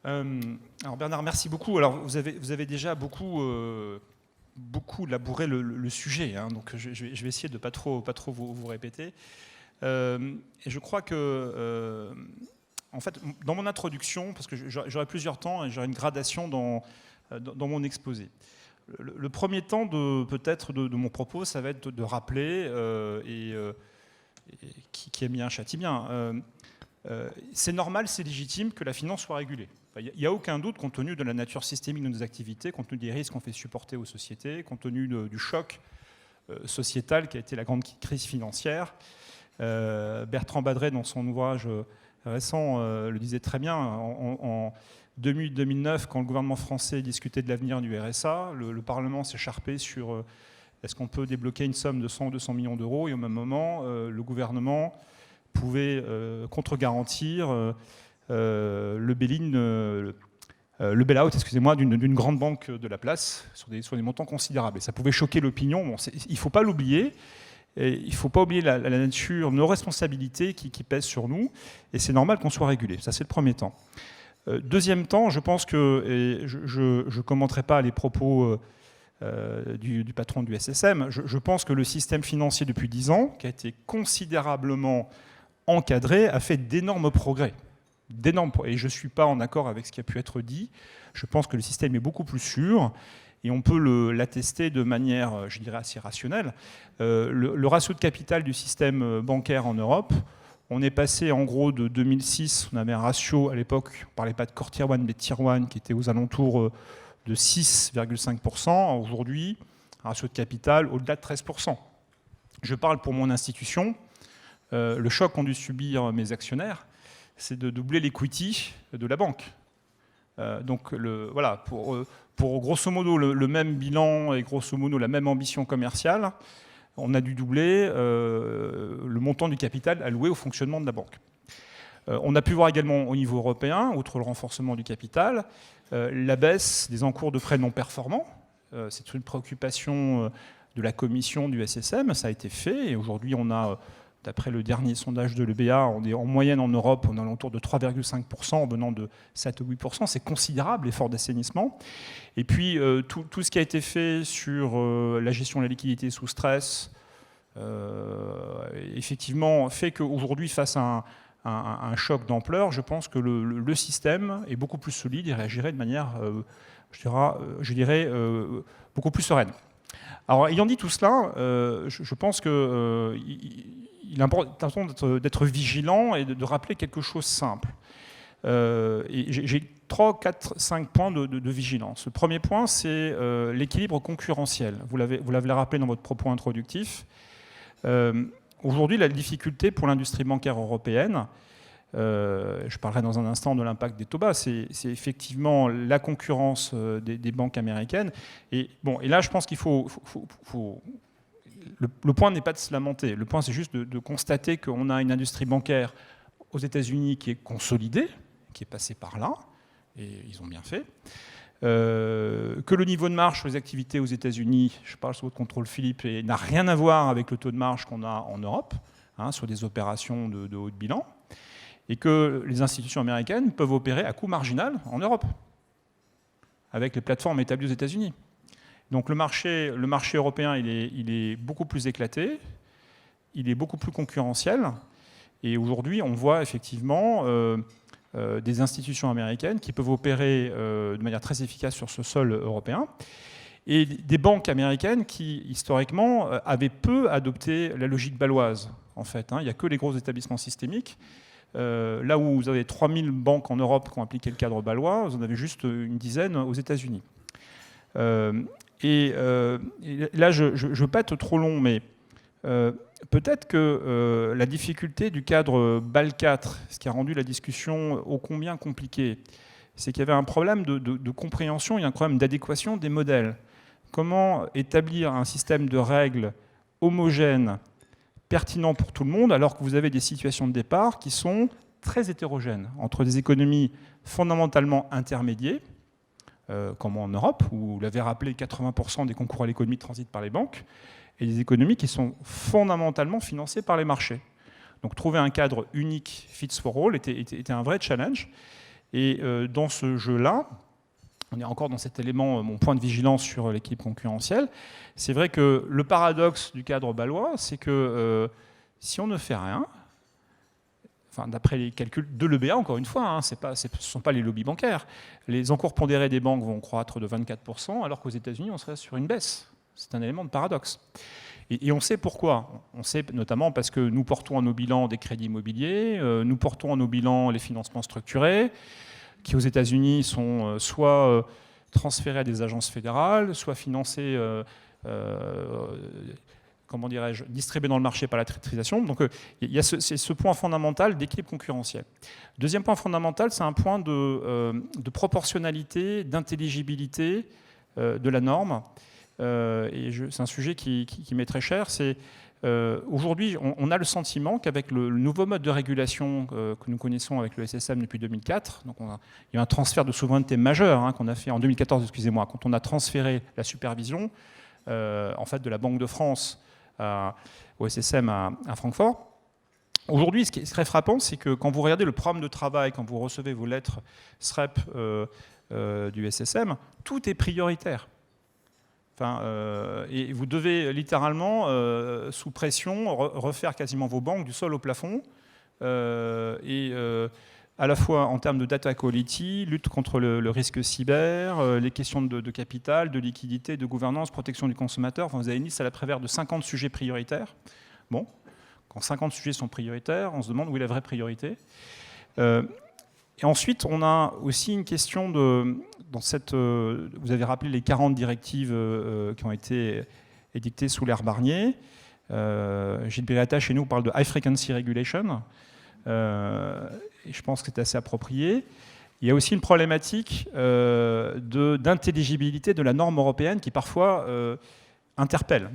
Alors Bernard, merci beaucoup. Alors vous avez déjà beaucoup labouré le sujet, hein, donc je vais essayer de pas trop vous répéter. Et je crois que, en fait, dans mon introduction, parce que j'aurai plusieurs temps et j'aurai une gradation dans mon exposé. Le premier temps peut-être de mon propos, ça va être de rappeler, qui aime bien châtie bien. C'est normal, c'est légitime que la finance soit régulée. Il n'y a aucun doute, compte tenu de la nature systémique de nos activités, compte tenu des risques qu'on fait supporter aux sociétés, compte tenu du choc sociétal qui a été la grande crise financière. Bertrand Badret, dans son ouvrage récent, le disait très bien. En 2009, quand le gouvernement français discutait de l'avenir du RSA, le Parlement s'est écharpé sur est-ce qu'on peut débloquer une somme de 100 ou 200 millions d'euros, et au même moment, le gouvernement pouvait contre-garantir le bail-out, excusez-moi, d'une grande banque de la place sur des montants considérables. Et ça pouvait choquer l'opinion. Bon, il ne faut pas l'oublier. Il ne faut pas oublier la nature, nos responsabilités qui pèsent sur nous. Et c'est normal qu'on soit régulé. Ça, c'est le premier temps. Deuxième temps, je pense que, et je ne commenterai pas les propos du patron du SSM, je pense que le système financier depuis 10 ans, qui a été considérablement encadré, a fait d'énormes progrès. Et je ne suis pas en accord avec ce qui a pu être dit. Je pense que le système est beaucoup plus sûr et on peut l'attester de manière, je dirais, assez rationnelle. Le ratio de capital du système bancaire en Europe, on est passé en gros de 2006, on avait un ratio à l'époque, on ne parlait pas de core tier 1 mais de tier 1 qui était aux alentours de 6,5%. Aujourd'hui, un ratio de capital au-delà de 13%. Je parle pour mon institution. Le choc qu'ont dû subir mes actionnaires, c'est de doubler l'equity de la banque. Donc voilà, pour grosso modo le même bilan et grosso modo la même ambition commerciale, on a dû doubler le montant du capital alloué au fonctionnement de la banque. On a pu voir également au niveau européen, outre le renforcement du capital, la baisse des encours de prêts non performants. C'est une préoccupation de la commission du SSM, ça a été fait, et aujourd'hui on a, d'après le dernier sondage de l'EBA, on est en moyenne en Europe, on est autour de 3,5% en venant de 7 ou 8%. C'est considérable, l'effort d'assainissement. Et puis, tout ce qui a été fait sur la gestion de la liquidité sous stress, effectivement, fait qu'aujourd'hui, face à un choc d'ampleur, je pense que le système est beaucoup plus solide et réagirait de manière, je dirais, beaucoup plus sereine. Alors, ayant dit tout cela, je pense que il est important d'être vigilant et de rappeler quelque chose de simple. Et j'ai 3, 4, 5 points de vigilance. Le premier point, c'est l'équilibre concurrentiel. Vous l'avez rappelé dans votre propos introductif. Aujourd'hui, la difficulté pour l'industrie bancaire européenne, je parlerai dans un instant de l'impact des taux bas, c'est effectivement la concurrence des banques américaines. Et là, je pense qu'il faut le point n'est pas de se lamenter. Le point, c'est juste de constater qu'on a une industrie bancaire aux États-Unis qui est consolidée, qui est passée par là, et ils ont bien fait. Que le niveau de marge sur les activités aux États-Unis, je parle sous votre contrôle, Philippe, n'a rien à voir avec le taux de marge qu'on a en Europe, sur des opérations de haut de bilan, et que les institutions américaines peuvent opérer à coût marginal en Europe, avec les plateformes établies aux États-Unis. Donc le marché européen, il est beaucoup plus éclaté, il est beaucoup plus concurrentiel, et aujourd'hui, on voit effectivement des institutions américaines qui peuvent opérer de manière très efficace sur ce sol européen, et des banques américaines qui, historiquement, avaient peu adopté la logique bâloise, en fait. Il n'y a que les gros établissements systémiques. Là où vous avez 3000 banques en Europe qui ont appliqué le cadre bâlois, vous en avez juste une dizaine aux États-Unis. Et là, je ne veux pas être trop long, mais peut-être que la difficulté du cadre BAL 4, ce qui a rendu la discussion ô combien compliquée, c'est qu'il y avait un problème de compréhension et un problème d'adéquation des modèles. Comment établir un système de règles homogène, pertinent pour tout le monde, alors que vous avez des situations de départ qui sont très hétérogènes, entre des économies fondamentalement intermédiaires, comme en Europe, où vous l'avez rappelé, 80% des concours à l'économie transitent par les banques, et des économies qui sont fondamentalement financées par les marchés. Donc trouver un cadre unique, fits for all, était un vrai challenge. Et dans ce jeu-là, on est encore dans cet élément, mon point de vigilance sur l'équilibre concurrentiel. C'est vrai que le paradoxe du cadre bâlois, c'est que si on ne fait rien, enfin, d'après les calculs de l'EBA, encore une fois, ce ne sont pas les lobbies bancaires, les encours pondérés des banques vont croître de 24%, alors qu'aux États-Unis, on serait sur une baisse. C'est un élément de paradoxe. Et on sait pourquoi. On sait notamment parce que nous portons à nos bilans des crédits immobiliers, nous portons à nos bilans les financements structurés, qui aux États-Unis sont soit transférés à des agences fédérales, soit financés, comment dirais-je, distribués dans le marché par la titrisation. Donc il y a ce point fondamental d'équilibre concurrentiel. Deuxième point fondamental, c'est un point de proportionnalité, d'intelligibilité de la norme. Et c'est un sujet qui m'est très cher. C'est aujourd'hui, on a le sentiment qu'avec le nouveau mode de régulation que nous connaissons avec le SSM depuis 2004, donc il y a eu un transfert de souveraineté majeur qu'on a fait en 2014, excusez-moi, quand on a transféré la supervision en fait de la Banque de France au SSM à Francfort. Aujourd'hui, ce qui est très frappant, c'est que quand vous regardez le programme de travail, quand vous recevez vos lettres SREP du SSM, tout est prioritaire. Enfin, et vous devez littéralement, sous pression, refaire quasiment vos banques du sol au plafond, à la fois en termes de data quality, lutte contre le risque cyber, les questions de capital, de liquidité, de gouvernance, protection du consommateur. Enfin, vous avez une liste à la Prévert de 50 sujets prioritaires. Bon, quand 50 sujets sont prioritaires, on se demande où est la vraie priorité. Et ensuite, on a aussi une question vous avez rappelé les 40 directives qui ont été édictées sous l'ère Barnier. Gilles Beretta, chez nous, parle de High Frequency Regulation. Et je pense que c'est assez approprié. Il y a aussi une problématique d'intelligibilité de la norme européenne qui parfois interpelle.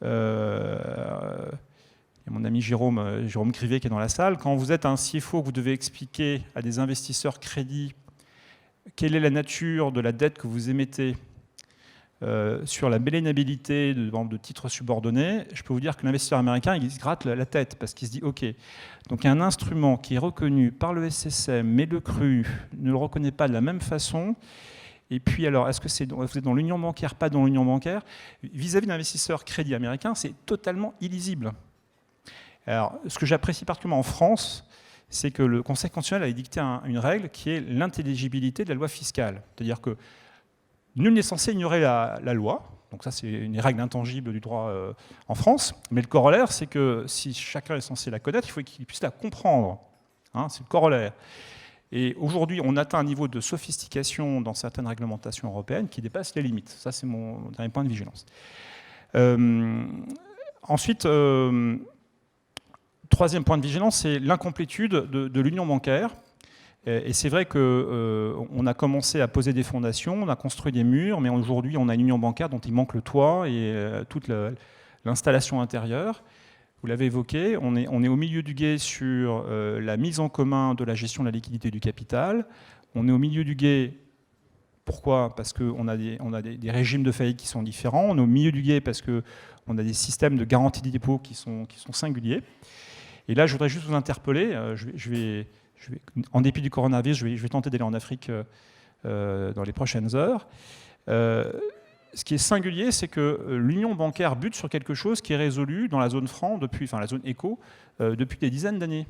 Il y a mon ami Jérôme Crivet qui est dans la salle. Quand vous êtes un CFO, vous devez expliquer à des investisseurs crédits quelle est la nature de la dette que vous émettez sur la bénénabilité de titres subordonnés, je peux vous dire que l'investisseur américain, il se gratte la tête parce qu'il se dit « Ok, donc il y a un instrument qui est reconnu par le SSM, mais le CRU ne le reconnaît pas de la même façon. Et puis alors, est-ce que vous êtes dans l'union bancaire, pas dans l'union bancaire ?» Vis-à-vis d'un investisseur crédit américain, c'est totalement illisible. Alors, ce que j'apprécie particulièrement en France, c'est que le Conseil constitutionnel a édicté une règle qui est l'intelligibilité de la loi fiscale. C'est-à-dire que nul n'est censé ignorer la loi. Donc ça, c'est une règle intangible du droit en France. Mais le corollaire, c'est que si chacun est censé la connaître, il faut qu'il puisse la comprendre. C'est le corollaire. Et aujourd'hui, on atteint un niveau de sophistication dans certaines réglementations européennes qui dépasse les limites. Ça, c'est mon dernier point de vigilance. Ensuite, troisième point de vigilance, c'est l'incomplétude de l'union bancaire. Et c'est vrai qu'on a commencé à poser des fondations, on a construit des murs, mais aujourd'hui, on a une union bancaire dont il manque le toit et toute l'installation intérieure. Vous l'avez évoqué, on est au milieu du gué sur la mise en commun de la gestion de la liquidité et du capital. On est au milieu du gué, pourquoi ? Parce qu'on a des régimes de faillite qui sont différents. On est au milieu du gué parce qu'on a des systèmes de garantie des dépôts qui sont singuliers. Et là, je voudrais juste vous interpeller. En dépit du coronavirus, je vais tenter d'aller en Afrique dans les prochaines heures. Ce qui est singulier, c'est que l'union bancaire bute sur quelque chose qui est résolu dans la zone franc, la zone éco, depuis des dizaines d'années.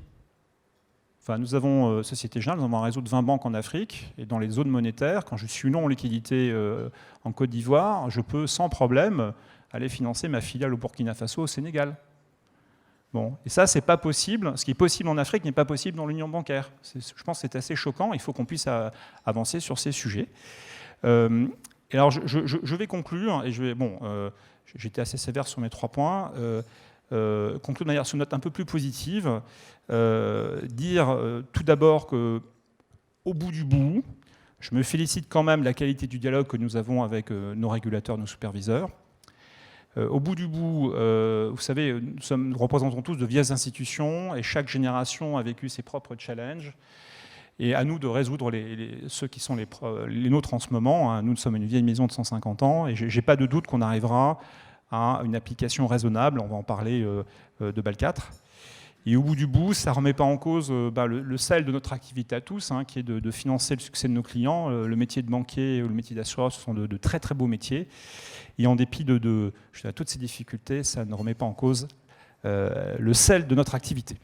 Enfin, nous avons, Société Générale, nous avons un réseau de 20 banques en Afrique, et dans les zones monétaires, quand je suis non en liquidité en Côte d'Ivoire, je peux sans problème aller financer ma filiale au Burkina Faso, au Sénégal. Bon, et ça, c'est pas possible. Ce qui est possible en Afrique n'est pas possible dans l'union bancaire. Je pense que c'est assez choquant. Il faut qu'on puisse avancer sur ces sujets. Et alors, je vais conclure. Et j'étais assez sévère sur mes 3 points. Conclure de manière sur une note un peu plus positive. Dire tout d'abord que, au bout du bout, je me félicite quand même de la qualité du dialogue que nous avons avec nos régulateurs, nos superviseurs. Au bout du bout, vous savez, nous représentons tous de vieilles institutions et chaque génération a vécu ses propres challenges. Et à nous de résoudre ceux qui sont les nôtres en ce moment. Nous sommes une vieille maison de 150 ans et je n'ai pas de doute qu'on arrivera à une application raisonnable. On va en parler de BAL 4. Et au bout du bout, ça ne remet pas en cause le sel de notre activité à tous, hein, qui est de financer le succès de nos clients. Le métier de banquier ou le métier d'assureur, ce sont de très très beaux métiers. Et en dépit de toutes ces difficultés, ça ne remet pas en cause le sel de notre activité.